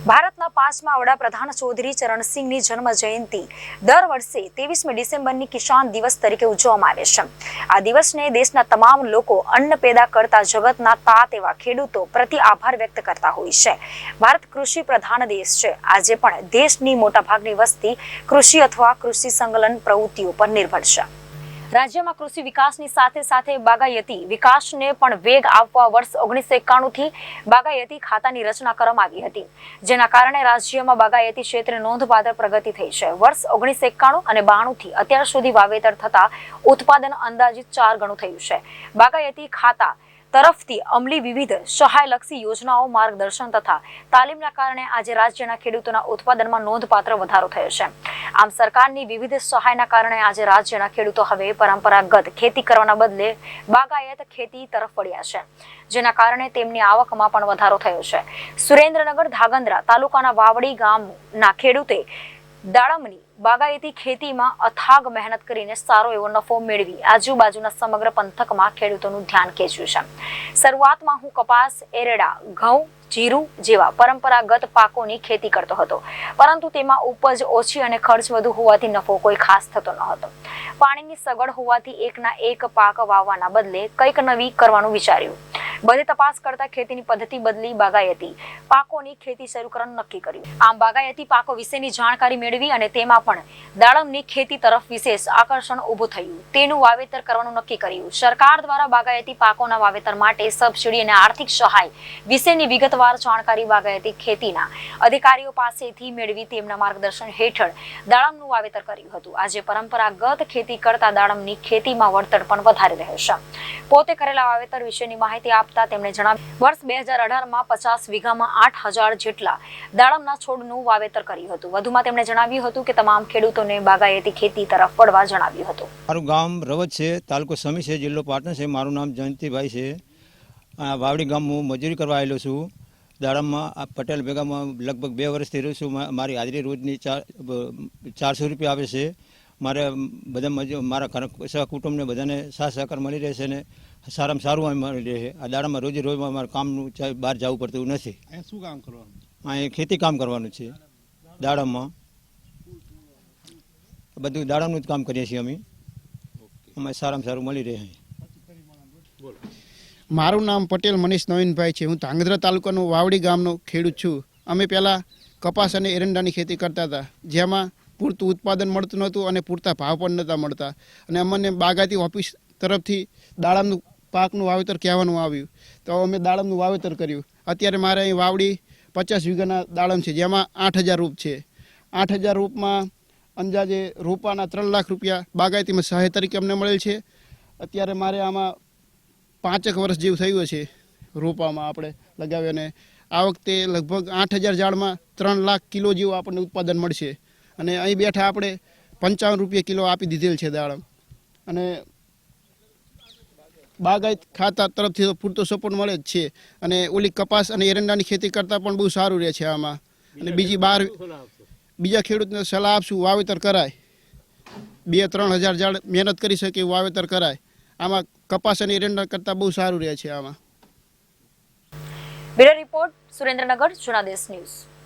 ભારતના 5મા વડાપ્રધાન ચૌધરી ચરણસિંહની જન્મ જયંતિ દર વર્ષે 23મી ડિસેમ્બરની કિસાન દિવસ તરીકે ઉજવવામાં આવે છે। આ દિવસને દેશના તમામ લોકો અન્ન પેદા કરતા જગતના તાત એવા ખેડૂતો પ્રતિ આભાર વ્યક્ત કરતા હોય છે। ભારત કૃષિ પ્રધાન દેશ છે। આજે પણ દેશની મોટાભાગની વસ્તી કૃષિ અથવા કૃષિ સંકલન પ્રવૃત્તિઓ પર નિર્ભર છે। રાજ્યમાં કૃષિ વિકાસની સાથે સાથે બાગાયતી વિકાસને પણ વેગ આપવા વર્ષ 1991 થી બાગાયતી ખાતાની રચના કરવામાં આવી હતી, જેના કારણે રાજ્યમાં બાગાયતી ક્ષેત્રે નોંધપાત્ર પ્રગતિ થઈ છે। વર્ષ 1991 અને 92 થી અત્યાર સુધી વાવેતર થતા ઉત્પાદન અંદાજિત 4 ગણું થયું છે। બાગાયતી ખાતા તરફથી અમલી વિવિધ સહાયલક્ષી યોજનાઓ, માર્ગદર્શન તથા તાલીમના કારણે આજે રાજ્યના ખેડૂતોના ઉત્પાદનમાં નોંધપાત્ર વધારો થયો છે। આમ સરકારની વિવિધ સહાયના કારણે આજે રાજ્યના ખેડૂતો હવે પરંપરાગત ખેતી કરવાના બદલે બાગાયત ખેતી તરફ વળ્યા છે, જેના કારણે તેમની આવકમાં પણ વધારો થયો છે। સુરેન્દ્રનગર ધાંગધ્રા તાલુકાના વાવડી ગામના ખેડૂતે દાડમની બાગાયતી ખેતીમાં અથાગ મહેનત કરીને સારો એવો નફો મેળવી આજુબાજુના સમગ્ર પંથકમાં ખેડૂતોનું ધ્યાન ખેંચ્યું છે। શરૂઆતમાં હું કપાસ, એરડા, ઘઉં, જીરું જેવા પરંપરાગત પાકોની ખેતી કરતો હતો, પરંતુ તેમાં ઉપજ ઓછી અને ખર્ચ વધુ હોવાથી નફો કોઈ ખાસ થતો ન હતો। પાણીની સગવડ હોવાથી એકના એક પાક વાવવાના બદલે કંઈક નવી કરવાનું વિચાર્યું। બધે તપાસ કરતા ખેતીની પદ્ધતિ બદલી બાગાયતી પાકોની ખેતી શરૂ કરવાનું નક્કી કર્યું। આમ બાગાયતી પાકો વિશેની જાણકારી મેળવી અને તેમાં પણ દાડમની ખેતી તરફ વિશેષ આકર્ષણ ઊભું થયું। તેનું વાવેતર કરવાનું નક્કી કર્યું। સરકાર દ્વારા બાગાયતી પાકોના વાવેતર માટે સબસિડી અને આર્થિક સહાય વિશેની વિગતવાર જાણકારી બાગાયતી ખેતીના અધિકારીઓ પાસેથી મેળવી તેમના માર્ગદર્શન હેઠળ દાડમનું વાવેતર કર્યું હતું। આજે પરંપરાગત ખેતી કરતા દાડમની ખેતીમાં વળતર પણ વધારે રહ્યો છે। પોતે કરેલા વાવેતર વિશેની માહિતી આપતા તેમણે જણાવ્યું, વર્ષ 2018માં 50 વીઘામાં 8000 જેટલા દાડમના છોડનું વાવેતર કર્યું હતું। વધુમાં તેમણે જણાવ્યું હતું કે તમામ ખેડૂતોને બાગાયતી ખેતી તરફ વળવા જણાવ્યું હતું। મારું ગામ રવત છે, તાલુકો સમી છે, જિલ્લો પાટણ છે। મારું નામ જયંતિભાઈ છે। વાવડી ગામ હું મજૂરી કરવા આવેલો છું। દાડમમાં પટેલ ભેગામાં લગભગ 2 વર્ષથી રહું છું। મારી હાજરી રોજની 400 રૂપિયા આવે છે। મારે બધા મારા કુટુંબને બધાને સાથ સહકાર મળી રહે છે ને સારામાં સારું મળી રહે છે। આ દાડામાં રોજ મારે કામનું બહાર જવું પડતું નથી। શું કામ કરવાનું? અહીં ખેતી કામ કરવાનું છે। દાડમમાં બધું દાડમનું જ કામ કરીએ છીએ અમે સારામાં સારું મળી રહે। મારું નામ પટેલ મનીષ નવીનભાઈ છે। હું ધાંગધ્રા તાલુકાનો વાવડી ગામનો ખેડૂત છું। અમે પહેલાં કપાસ અને એરંડાની ખેતી કરતા હતા, જેમાં પૂરતું ઉત્પાદન મળતું નહોતું અને પૂરતા ભાવ પણ નહોતા મળતા, અને અમને બાગાયતી ઓફિસ તરફથી દાડમનું પાકનું વાવેતર કહેવાનું આવ્યું, તો અમે દાડમનું વાવેતર કર્યું। અત્યારે મારે અહીં વાવડી 50 વીઘાના દાડમ છે, જેમાં 8000 રૂપ છે। 8000 રૂપમાં અંદાજે રોપાના 3 લાખ રૂપિયા બાગાયતીમાં સહાય તરીકે અમને મળેલ છે। અત્યારે મારે આમાં 5 વર્ષ જેવું થયું છે રોપામાં આપણે લગાવ્યા, અને આ વખતે લગભગ 8000 ઝાડમાં 3 લાખ કિલો જેવું આપણને ઉત્પાદન મળશે। અને અહીં બેઠા આપણે 55 રૂપિયા કિલો આપી દીધેલ છે દાડમ, અને બાગાયત ખાતા તરફથી તો પૂરતો સપોર્ટ મળે જ છે। અને ઓલી કપાસ અને એરંડાની ખેતી કરતાં પણ બહુ સારું રહે છે આમાં। અને બીજા ખેડૂતને સલાહ આપશું, વાવેતર કરાય, 2-3 હજાર ઝાડ મહેનત કરી શકે એવું વાવેતર કરાય। આમાં કપાસ અને એરંડા કરતાં બહુ સારું રહે છે આમાં। બ્યુરો રિપોર્ટ, સુરેન્દ્રનગર, જૂના દેશ ન્યૂઝ।